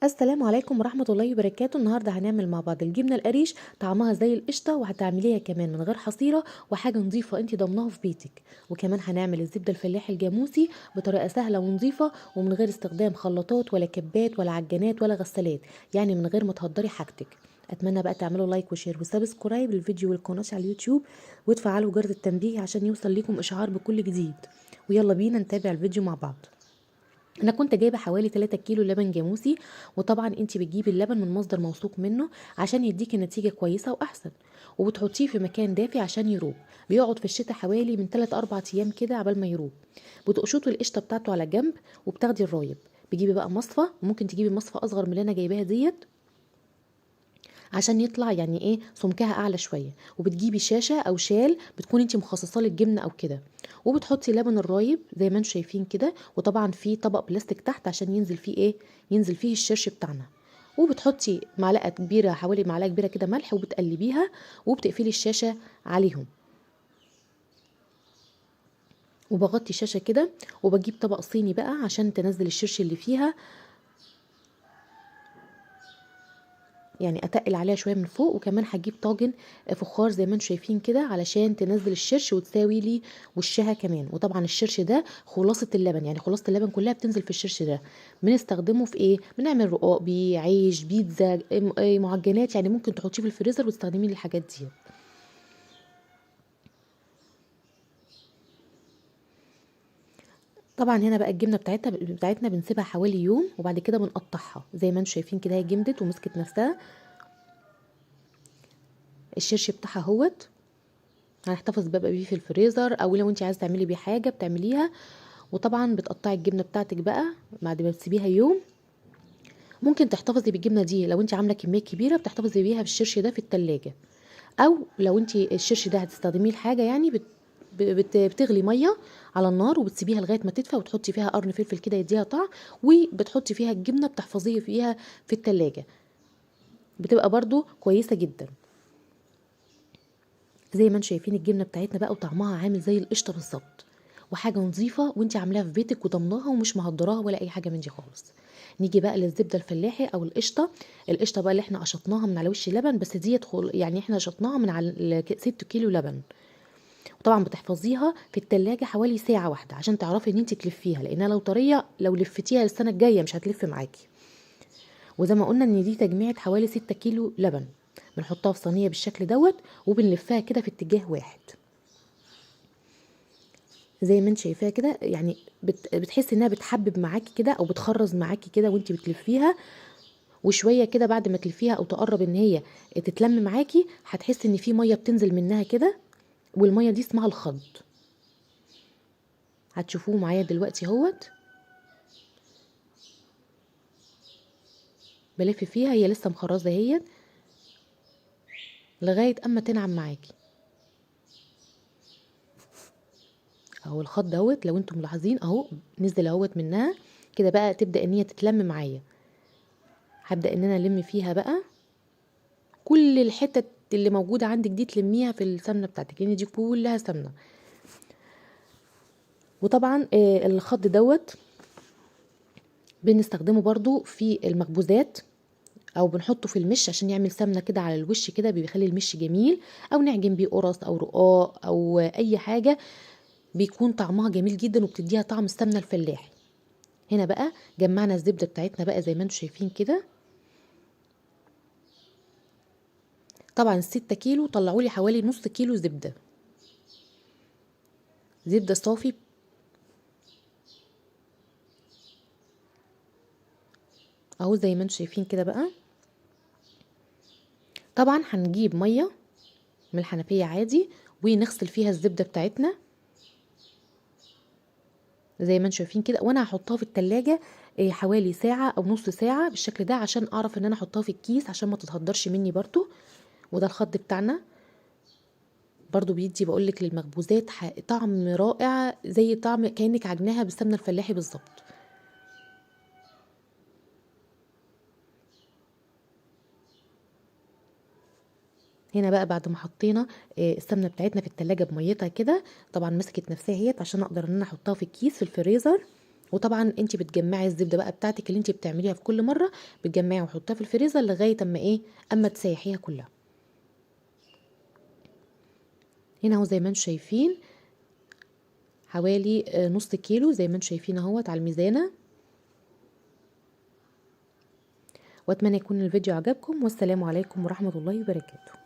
السلام عليكم ورحمة الله وبركاته. النهاردة هنعمل مع بعض الجبنة القريش، طعمها زي القشطة وهتعمليها كمان من غير حصيرة وحاجة نظيفة انت ضمناها في بيتك. وكمان هنعمل الزبدة الفلاحي الجاموسي بطريقة سهلة ونظيفة ومن غير استخدام خلاطات ولا كبات ولا عجانات ولا غسالات، يعني من غير ما تهدري حاجتك. اتمنى بقى تعملوا لايك وشير وسبسكرايب للفيديو والقناة على اليوتيوب، وتفعلوا جرس التنبيه عشان يوصل لكم اشعار بكل جديد. ويلا بينا نتابع الفيديو مع بعض. انا كنت جايبه حوالي 3 كيلو لبن جاموسي، وطبعا انت بتجيبي اللبن من مصدر موثوق منه عشان يديكي نتيجه كويسه واحسن. وبتحطيه في مكان دافي عشان يروب، بيقعد في الشتاء حوالي من 3 4 ايام كده عبال ما يروب. بتقشطي القشطه بتاعته على جنب وبتاخدي الرايب. بتجيبي بقى مصفى، ممكن تجيبي مصفى اصغر من اللي انا جايباها ديت عشان يطلع يعني ايه سمكها اعلى شويه. وبتجيبي شاشه او شال بتكون انت مخصصه للجبنه او كده، وبتحطي لبن الرايب زي ما انتم شايفين كده، وطبعا في طبق بلاستيك تحت عشان ينزل فيه ايه، ينزل فيه الشرش بتاعنا. وبتحطي معلقه كبيره، حوالي معلقه كبيره كده ملح، وبتقلبيها وبتقفلي الشاشه عليهم. وبغطي الشاشه كده، وبجيب طبق صيني بقى عشان تنزل الشرش اللي فيها، يعني اتقل عليها شويه من فوق. وكمان هجيب طاجن فخار زي ما انتم شايفين كده علشان تنزل الشرش وتساوي لي وشها كمان. وطبعا الشرش ده خلاصه اللبن، يعني خلاصه اللبن كلها بتنزل في الشرش ده. بنستخدمه في ايه؟ بنعمل رقاق بيه، عيش، بيتزا، معجنات، يعني ممكن تحطيه في الفريزر وتستخدميه للحاجات دي. طبعا هنا بقى الجبنه بتاعتنا بنسيبها حوالي يوم، وبعد كده بنقطعها زي ما انتم شايفين كده، هي جمدت ومسكت نفسها. الشرش بتاعها اهوت، هنحتفظ بقى بيه في الفريزر، او لو انت عايزه تعملي بيه حاجه بتعمليها. وطبعا بتقطعي الجبنه بتاعتك بقى بعد ما تسيبيها يوم. ممكن تحتفظي بالجبنه دي لو انت عامله كميه كبيره، بتحتفظي بيها بالشرش ده في التلاجة. او لو انت الشرش ده هتستخدميه لحاجه، يعني بتغلي ميه على النار وبتسيبيها لغايه ما تدفى، وتحطي فيها قرن فلفل كده يديها طعم، وبتحطي فيها الجبنه بتحفظيه فيها في التلاجة، بتبقى برضو كويسه جدا. زي ما انتم شايفين الجبنه بتاعتنا بقى وطعمها عامل زي القشطه بالظبط، وحاجه نظيفه وانت عاملاها في بيتك وضمناها ومش مهدراها ولا اي حاجه من دي خالص. نيجي بقى للزبده الفلاحي او القشطه. القشطه بقى اللي احنا قشطناها من على وش اللبن، بس دي يعني احنا قشطناها من على 6 كيلو لبن. وطبعا بتحفظيها في التلاجة حوالي ساعه واحده عشان تعرفي ان انت تلفيها، لانها لو طريه لو لفتيها السنه الجايه مش هتلف معاكي. وزي ما قلنا ان دي تجميعة حوالي 6 كيلو لبن. بنحطها في صينيه بالشكل دوت، وبنلفها كده في اتجاه واحد زي ما انت شايفاها كده، يعني بتحسي انها بتحبب معاكي كده او بتخرز معاكي كده وانت بتلفيها. وشويه كده بعد ما تلفيها او تقرب ان هي تتلم معاكي، هتحسي ان في ميه بتنزل منها كده، والميه دي اسمها الخض. هتشوفوه معايا دلوقتي اهوت. بلف فيها، هي لسه مخرزه اهي لغايه اما تنعم معاكي اهو. الخض دوت لو انتم ملاحظين اهو نزل اهوت منها كده، بقى تبدا ان هي تتلم معايا. هبدا ان انا الم فيها بقى كل الحتت اللي موجوده عندك دي، تلميها في السمنه بتاعتك لان دي كلها سمنه. وطبعا الخض دوت بنستخدمه برضو في المخبوزات، او بنحطه في المش عشان يعمل سمنه كده على الوش كده، بيخلي المش جميل. او نعجن بيه قرص او رقاق او اي حاجه، بيكون طعمها جميل جدا وبتديها طعم السمنه الفلاحي. هنا بقى جمعنا الزبده بتاعتنا بقى زي ما انتم شايفين كده. طبعا ال6 كيلو طلعوا لي حوالي نص كيلو زبده، زبده صافي. اهو زي ما انتم شايفين كده بقى. طبعا هنجيب ميه من الحنفيه عادي ونغسل فيها الزبده بتاعتنا زي ما انتم شايفين كده. وانا هحطها في التلاجة حوالي ساعة او نص ساعة بالشكل ده، عشان اعرف ان انا احطها في الكيس عشان ما تتهدرش مني برضو. وده الخض بتاعنا برضو بيدي بقولك للمخبوزات طعم رائع، زي طعم كأنك عجناها بالسمنة الفلاحي بالظبط. هنا بقى بعد ما حطينا السمنة بتاعتنا في التلاجة بميتها كده، طبعا مسكت نفسها اهيت عشان اقدر ان انا احطها في الكيس في الفريزر وطبعا انت بتجمعي الزبده بقى بتاعتك اللي انت بتعمليها في كل مره، بتجمعيها وتحطيها في الفريزر لغايه اما ايه، اما تسيحيها كلها. هنا اهو زي ما انتم شايفين حوالي نص كيلو زي ما انتم شايفين اهوت على الميزانه. واتمنى يكون الفيديو عجبكم، والسلام عليكم ورحمه الله وبركاته.